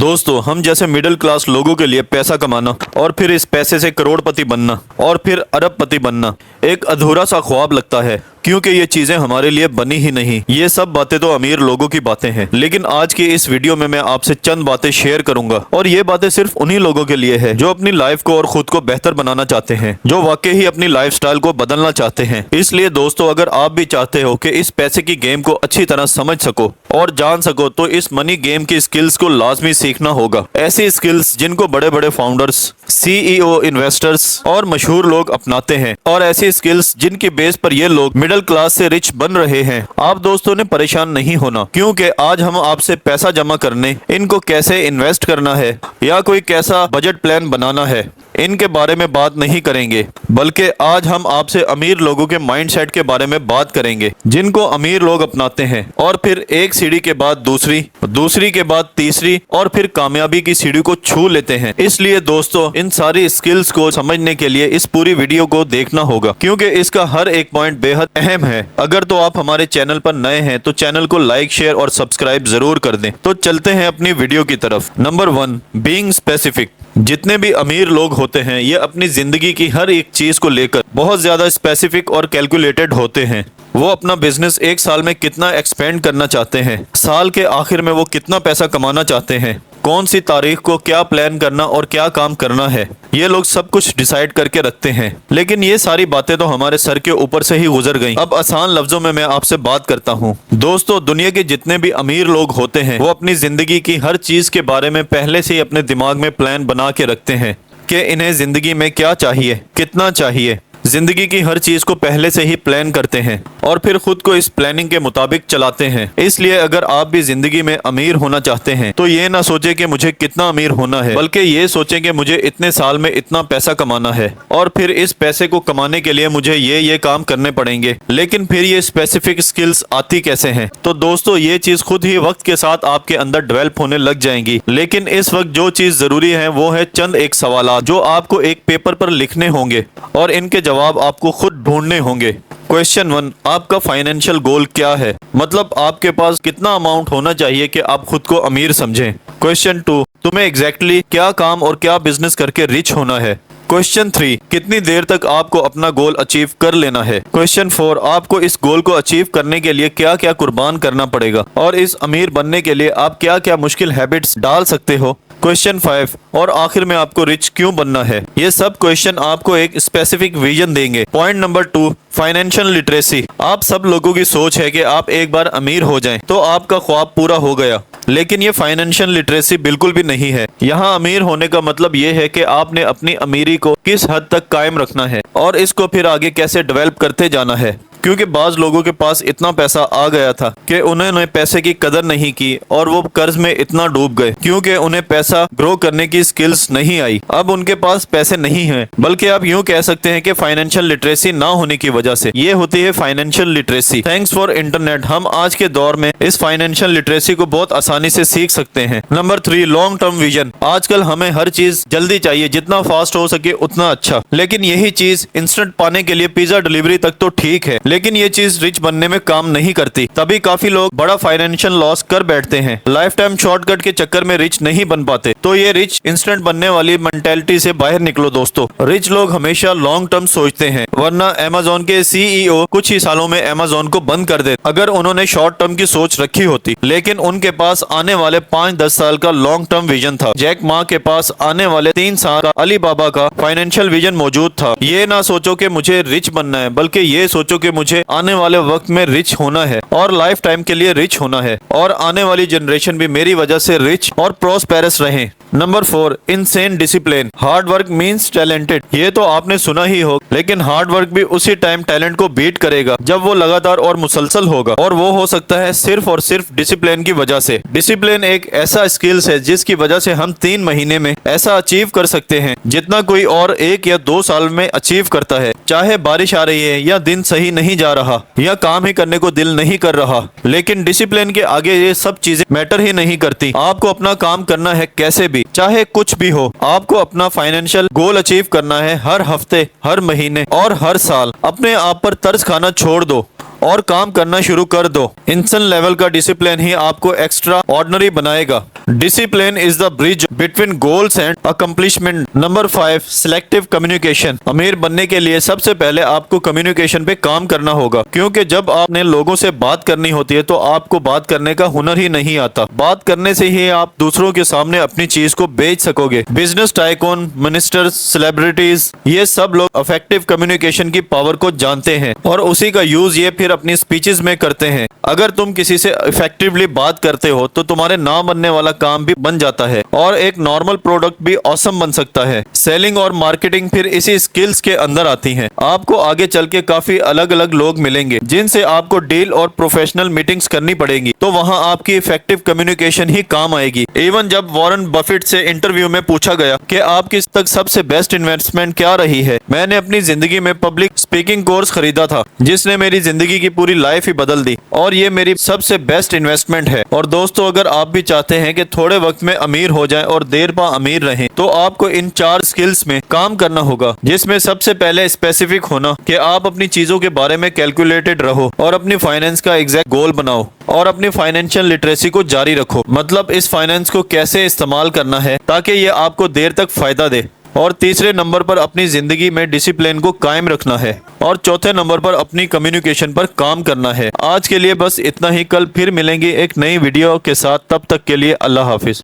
दोस्तों, हम जैसे मिडिल क्लास लोगों के लिए पैसा कमाना और फिर इस पैसे से करोड़पति बनना और फिर अरबपति बनना एक अधूरा सा ख्वाब लगता है, क्योंकि ये चीजें हमारे लिए बनी ही नहीं। ये सब बातें तो अमीर लोगों की बातें हैं, लेकिन आज की इस वीडियो में मैं आपसे चंद बातें शेयर करूंगा और ये बातें सिर्फ उन्हीं लोगों के लिए है जो अपनी लाइफ को और खुद को बेहतर बनाना चाहते हैं, जो वाकई ही अपनी लाइफस्टाइल को बदलना चाहते हैं। इसलिए दोस्तों, अगर आप भी चाहते हो कि इस पैसे की गेम को अच्छी तरह समझ सको और जान सको, तो इस मनी गेम की स्किल्स को लाजमी सीखना होगा। ऐसी स्किल्स जिनको बड़े बड़े फाउंडर्स, सीईओ, इन्वेस्टर्स और मशहूर लोग अपनाते हैं, और ऐसी स्किल्स जिनकी बेस पर ये लोग मिडिल क्लास से रिच बन रहे हैं। आप दोस्तों ने परेशान नहीं होना, क्योंकि आज हम आपसे पैसा जमा करने, इनको कैसे इन्वेस्ट करना है या कोई कैसा बजट प्लान बनाना है, इनके बारे में बात नहीं करेंगे, बल्कि आज हम आपसे अमीर लोगों के माइंडसेट के बारे में बात करेंगे, जिनको अमीर लोग अपनाते हैं और फिर एक सीढ़ी के बाद दूसरी, दूसरी के बाद तीसरी और फिर कामयाबी की सीढ़ी को छू लेते हैं। इसलिए दोस्तों, इन सारी स्किल्स को समझने के लिए इस पूरी वीडियो को देखना होगा, क्योंकि इसका हर एक पॉइंट बेहद अहम है। अगर तो आप हमारे चैनल पर नए हैं तो चैनल को लाइक, शेयर और सब्सक्राइब जरूर कर दें। तो चलते हैं अपनी वीडियो की तरफ। Number 1, being specific. जितने भी अमीर लोग होते हैं, ये अपनी जिंदगी की हर एक चीज को लेकर बहुत ज्यादा स्पेसिफिक और कैलकुलेटेड होते हैं। वो अपना बिजनेस एक साल में कितना एक्सपेंड करना चाहते हैं, साल के आखिर में वो कितना पैसा कमाना चाहते हैं, कौन सी तारीख को क्या प्लान करना और क्या काम करना है, ये लोग सब कुछ डिसाइड करके रखते हैं। लेकिन ये सारी बातें तो हमारे सर के ऊपर से ही गुजर गईं। अब आसान लफ्जों में मैं आपसे बात करता हूँ। दोस्तों, दुनिया के जितने भी अमीर लोग होते हैं, वो अपनी जिंदगी की हर चीज के बारे में पहले से ही अपने दिमाग में प्लान बना के रखते हैं कि इन्हें जिंदगी में क्या चाहिए, कितना चाहिए। जिंदगी की हर चीज को पहले से ही प्लान करते हैं और फिर खुद को इस प्लानिंग के मुताबिक चलाते हैं। इसलिए अगर आप भी जिंदगी में अमीर होना चाहते हैं तो ये ना सोचे कि मुझे कितना अमीर होना है, बल्कि ये सोचें कि मुझे इतने साल में इतना पैसा कमाना है और फिर इस पैसे को कमाने के लिए मुझे ये काम करने पड़ेंगे। लेकिन फिर ये स्पेसिफिक स्किल्स आती कैसे हैं? तो दोस्तों, ये चीज खुद ही वक्त के साथ आपके अंदर डेवलप होने लग जाएंगी। लेकिन इस वक्त जो चीज जरूरी है वो है चंद एक सवाल जो आपको एक पेपर पर लिखने होंगे और इनके जवाब आपको खुद ढूंढने होंगे। क्वेश्चन 1, आपका फाइनेंशियल गोल क्या है? मतलब आपके पास कितना अमाउंट होना चाहिए कि आप खुद को अमीर समझें। क्वेश्चन 2, तुम्हें एग्जैक्टली क्या काम और क्या बिजनेस करके रिच होना है। क्वेश्चन 3, कितनी देर तक आपको अपना गोल अचीव कर लेना है। क्वेश्चन 4, आपको इस गोल को अचीव करने के लिए क्या क्या कुर्बान करना पड़ेगा और इस अमीर बनने के लिए आप क्या क्या मुश्किल हैबिट्स डाल सकते हो। क्वेश्चन 5, और आखिर में आपको रिच क्यों बनना है। ये सब क्वेश्चन आपको एक स्पेसिफिक विजन देंगे। Point number 2, financial literacy. आप सब लोगों की सोच है कि आप एक बार अमीर हो जाएं तो आपका ख्वाब पूरा हो गया, लेकिन ये फाइनेंशियल लिटरेसी बिल्कुल भी नहीं है। यहाँ अमीर होने का मतलब ये है कि आपने अपनी अमीरी को किस हद तक कायम रखना है और इसको फिर आगे कैसे डेवलप करते जाना है। क्योंकि बाज लोगों के पास इतना पैसा आ गया था कि उन्होंने पैसे की कदर नहीं की और वो कर्ज में इतना डूब गए, क्योंकि उन्हें पैसा ग्रो करने की स्किल्स नहीं आई। अब उनके पास पैसे नहीं हैं, बल्कि आप यूँ कह सकते हैं कि फाइनेंशियल लिटरेसी ना होने की वजह से ये होती है financial literacy. Thanks for internet, हम आज के दौर में इस फाइनेंशियल लिटरेसी को बहुत आसानी से सीख सकते हैं। Number 3, long term vision. आजकल हमें हर चीज जल्दी चाहिए, जितना फास्ट हो सके उतना अच्छा। लेकिन यही चीज इंस्टेंट पाने के लिए पिज्जा डिलीवरी तक तो ठीक है, लेकिन ये चीज रिच बनने में काम नहीं करती। तभी काफी लोग बड़ा फाइनेंशियल लॉस कर बैठते हैं। लाइफ टाइम शॉर्टकट के चक्कर में रिच नहीं बन पाते। तो ये रिच इंस्टेंट बनने वाली मेंटेलिटी से बाहर निकलो दोस्तों। रिच लोग हमेशा लॉन्ग टर्म सोचते हैं, वरना अमेज़न के सीईओ कुछ ही सालों में अमेज़न को बंद कर दे अगर उन्होंने शॉर्ट टर्म की सोच रखी होती। लेकिन उनके पास आने वाले 5-10 साल का लॉन्ग टर्म विजन था। जैक मा के पास आने वाले 3 साल का अली बाबा का फाइनेंशियल विजन मौजूद था। ये ना सोचो कि मुझे रिच बनना है, बल्कि ये सोचो कि मुझे आने वाले वक्त में रिच होना है और लाइफ टाइम के लिए रिच होना है, और आने वाली जनरेशन भी मेरी वजह से रिच और प्रॉस्पेरस रहे। Number 4, insane discipline. Hard work means talented. ये तो आपने सुना ही हो, लेकिन हार्ड वर्क भी उसी टाइम टैलेंट को बीट करेगा जब वो लगातार और मुसलसल होगा, और वो हो सकता है सिर्फ और सिर्फ डिसिप्लिन की वजह से। डिसिप्लिन एक ऐसा स्किल्स है जिसकी वजह से हम 3 महीने में ऐसा अचीव कर सकते हैं जितना कोई और 1 या 2 साल में अचीव करता है। चाहे बारिश आ रही है या दिन सही नहीं जा रहा या काम ही करने को दिल नहीं कर रहा, लेकिन डिसिप्लिन के आगे ये सब चीजें मैटर ही नहीं करती। आपको अपना काम करना है कैसे भी, चाहे कुछ भी हो। आपको अपना फाइनेंशियल गोल अचीव करना है हर हफ्ते, हर महीने और हर साल। अपने आप पर तरस खाना छोड़ दो और काम करना शुरू कर दो। इंसान लेवल का डिसिप्लिन ही आपको एक्स्ट्रा ऑर्डिनरी बनाएगा। Discipline is the bridge between goals and accomplishment. Number 5, selective communication. अमीर बनने के लिए सबसे पहले आपको कम्युनिकेशन पे काम करना होगा, क्योंकि जब आपने लोगों से बात करनी होती है तो आपको बात करने का हुनर ही नहीं आता। बात करने से ही आप दूसरों के सामने अपनी चीज को बेच सकोगे। बिजनेस टाइकून, मिनिस्टर्स, सेलिब्रिटीज, ये सब लोग इफेक्टिव कम्युनिकेशन की पावर को जानते हैं और उसी का यूज ये फिर अपनी स्पीचेस में करते हैं। अगर तुम किसी से इफेक्टिवली बात करते हो तो तुम्हारे ना बनने वाला काम भी बन जाता है और एक नॉर्मल प्रोडक्ट भी ऑसम बन सकता है। सेलिंग और मार्केटिंग फिर इसी स्किल्स के अंदर आती हैं। आपको आगे चल के काफी अलग अलग लोग मिलेंगे जिनसे आपको डील और प्रोफेशनल मीटिंग्स करनी पड़ेगी, तो वहां आपकी इफेक्टिव कम्युनिकेशन ही काम आएगी। इवन जब वॉरेन बफेट से इंटरव्यू में पूछा गया कि आपकी तक सबसे बेस्ट इन्वेस्टमेंट क्या रही है, मैंने अपनी जिंदगी में पब्लिक स्पीकिंग कोर्स खरीदा था जिसने मेरी जिंदगी की पूरी लाइफ ही बदल दी और ये मेरी सबसे बेस्ट इन्वेस्टमेंट है। और दोस्तों, अगर आप भी चाहते हैं कि थोड़े वक्त में अमीर हो जाएं और देर पा अमीर रहें, तो आपको इन 4 स्किल्स में काम करना होगा, जिसमें सबसे पहले स्पेसिफिक होना कि आप अपनी चीजों के बारे में कैलकुलेटेड रहो और अपनी फाइनेंस का एग्जैक्ट गोल बनाओ और अपनी फाइनेंशियल लिटरेसी को जारी रखो। मतलब इस फाइनेंस को कैसे इस्तेमाल करना है ताकि ये आपको देर तक फायदा दे। और तीसरे नंबर पर अपनी जिंदगी में डिसिप्लिन को कायम रखना है और चौथे नंबर पर अपनी कम्युनिकेशन पर काम करना है। आज के लिए बस इतना ही। कल फिर मिलेंगे एक नई वीडियो के साथ। तब तक के लिए अल्लाह हाफिज।